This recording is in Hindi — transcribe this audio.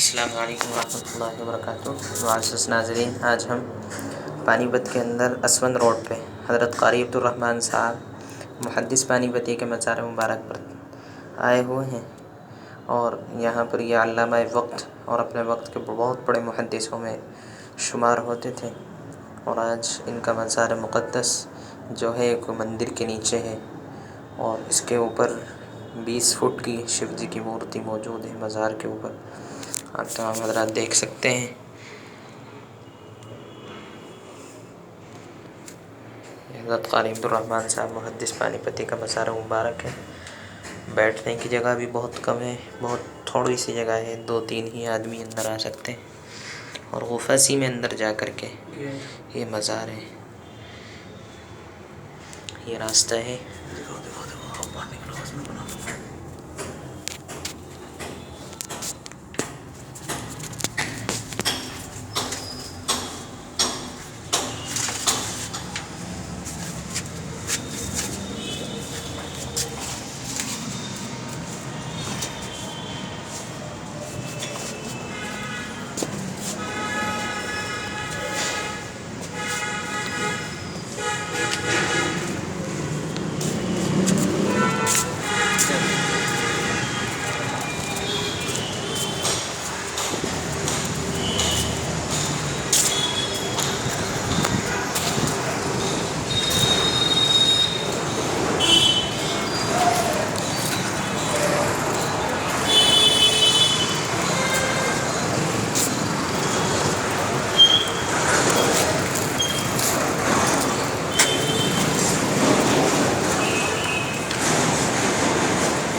अस्सलाम वालेकुम रहमतुल्लाहि व बरकातुहू। मुअज़्ज़ज़ नाज़रीन, आज हम पानीपत के अंदर असवंद रोड पे हज़रत क़ारी अब्दुर्रहमान साहब मुहद्दिस पानीपती के मज़ार मुबारक पर आए हुए हैं। और यहाँ पर ये अल्लामा वक्त और अपने वक्त के बहुत बड़े मुहद्दिसों में शुमार होते थे। और आज इनका मज़ार मुक़द्दस जो है एक मंदिर के नीचे है और इसके ऊपर 20 फुट की शिव जी की मूर्ति मौजूद है मज़ार के ऊपर। आप तमाम हज़रात देख सकते हैं। हज़रत क़ारी अब्दुर्रहमान साहब मुहद्दिस पानीपती का मज़ार मुबारक है। बैठने की जगह भी बहुत कम है, बहुत थोड़ी सी जगह है, 2-3 ही आदमी अंदर आ सकते हैं। और गुफ़ा सी में अंदर जा कर के ये मज़ार है, ये रास्ता है।